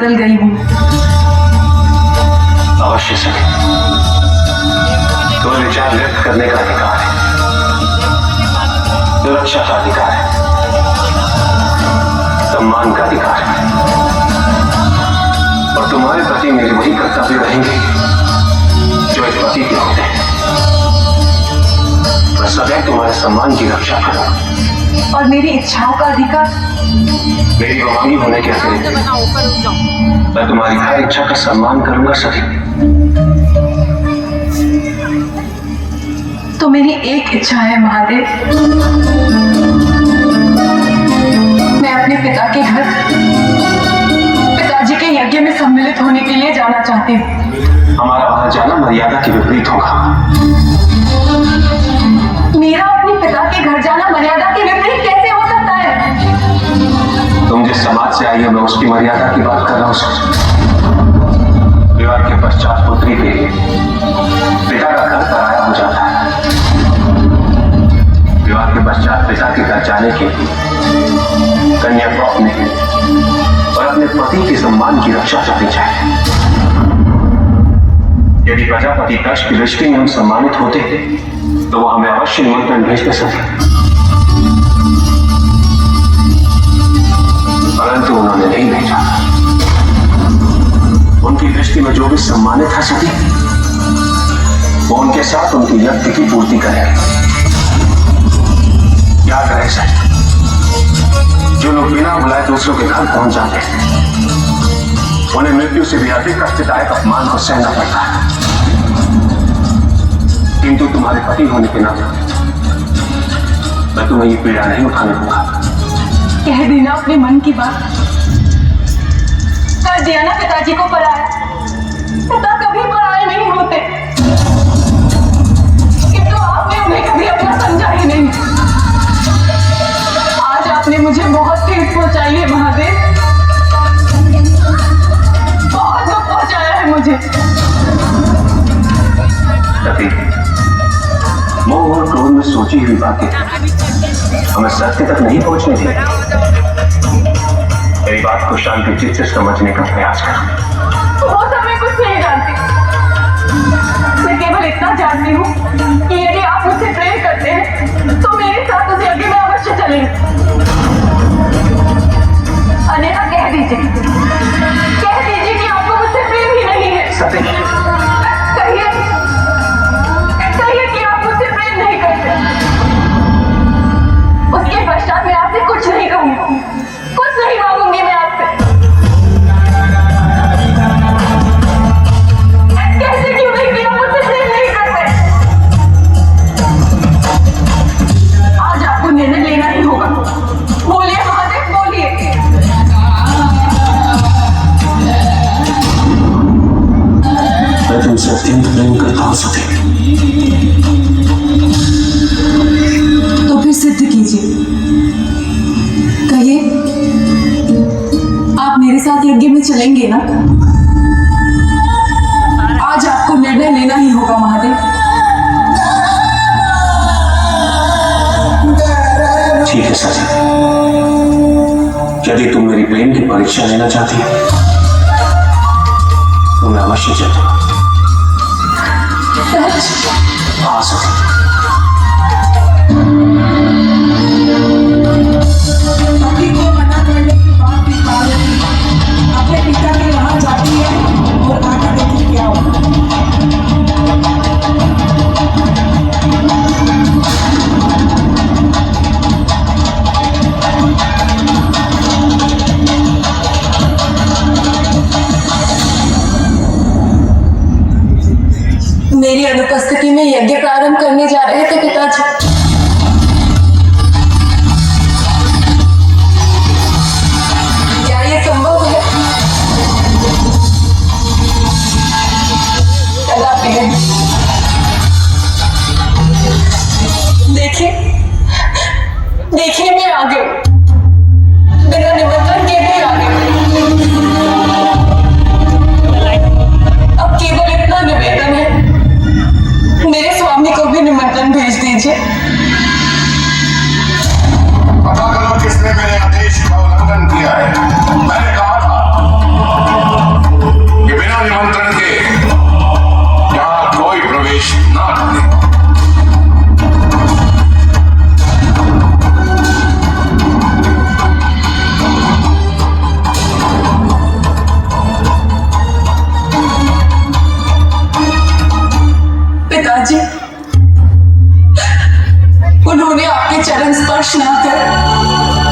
बदल गई हूँ। अवश्य सके, तुम्हें विचार व्यक्त करने का अधिकार है, सुरक्षा का अधिकार है, सम्मान का अधिकार है, और तुम्हारे प्रति मेरे वही कर्तव्य रहेंगे जो एक पति के होते हैं। मैं सदैव तुम्हारे सम्मान की रक्षा करूंगा। और मेरी इच्छाओं का अधिकार? मेरी गुलामी होने के अतिरिक्त मैं तुम्हारी हर इच्छा का सम्मान करूंगा सभी। तो मेरी एक इच्छा है महादेव, मैं अपने पिता के घर, पिताजी के यज्ञ में सम्मिलित होने के लिए जाना चाहती हूँ। हमारा वहां जाना मर्यादा के विपरीत होगा। मेरा अपने पिता के घर जाना मर्यादा के विपरीत कैसे हो सकता है? तुम जिस समाज से आई हो, मैं उसकी मर्यादा की बात कर रहा हूँ। विवाह के पश्चात पुत्री के लिए पिता का घर पराया हो जाता है। विवाह के पश्चात पिता के घर जाने के लिए कन्या को अपने और अपने पति के सम्मान की रक्षा करनी चाहिए। यदि प्रजापति दक्ष की दृष्टि में हम सम्मानित होते तो वो हमें अवश्य निमंत्रण भेजते सके, परंतु उन्होंने नहीं भेजा। उनकी दृष्टि में जो भी सम्मानित है सती, वो उनके साथ उनकी यज्ञ की पूर्ति करेंगे। याद रहे सर, जो लोग बिना बुलाए दूसरों के घर पहुंच जाते हैं, उन्हें मृत्यु से भी अधिक कष्टदायक अपमान को सहना पड़ता है। किंतु तुम्हारे पति होने के नाते मैं तुम्हें ये पीड़ा नहीं उठाने दूंगा। कह देना अपने मन की बात, कर दिया ना पिताजी को पराया। पिता कभी पराए नहीं होते, किंतु आपने उन्हें कभी अपना समझा ही नहीं। आज आपने मुझे बहुत ठेस पहुंचाई है महादेव, बहुत दुख पहुंचाया है मुझे। मोह और क्रोध में सोची हुई बातें हमें सत्य तक नहीं पहुंचने दी। मेरी बात को शांति चित्त से समझने का प्रयास करो। वो सब मैं कुछ नहीं जानती, मैं केवल इतना जानती हूँ कि यदि आप मुझसे प्रेम करते हैं तो मेरे साथ उस यज्ञ में अवश्य चलेंगे। अन्यथा कह दीजिए कि आपको मुझसे प्रेम ही नहीं है। सत्य कहिए कि आप मुझसे प्रेम नहीं करते। उसके पश्चात मैं आपसे कुछ नहीं कहूंगी, कुछ नहीं मांगूंगी मैं आपसे। कैसे क्यों नहीं कि आप मुझसे प्रेम नहीं करते? आज आपको निर्णय लेना ही होगा। बोलिए महादेव, बोलिए। मैं तुमसे अत्यंत प्रेम करता हूँ सती। तो फिर सिद्ध कीजिए, कहिए आप मेरे साथ यज्ञ में चलेंगे ना? आज आपको निर्णय लेना ही होगा महादेव। ठीक है सती, यदि तुम मेरी प्रेम की परीक्षा लेना चाहती हो तो मैं अवश्य चलूंगा। हाँ सती। पति को मना करने के बाद भी पार्वती अपने पिता के वहां जाती है और आगे देखिए क्या होता है। मेरी अनुपस्थिति में यज्ञ प्रारंभ करने जा रहे थे पिताजी। क्या ये संभव है? कदापि नहीं। देखिए मैं आ गई, बिना निमंत्रण के भी आ गई। अब केवल इतना निवेदन है, मेरे स्वामी को भी निमंत्रण भेज दीजिए। पता करो किसने मेरे आदेश का उल्लंघन किया है। मैंने कहा था पिताजी, उन्होंने आपके चरण स्पर्श ना कर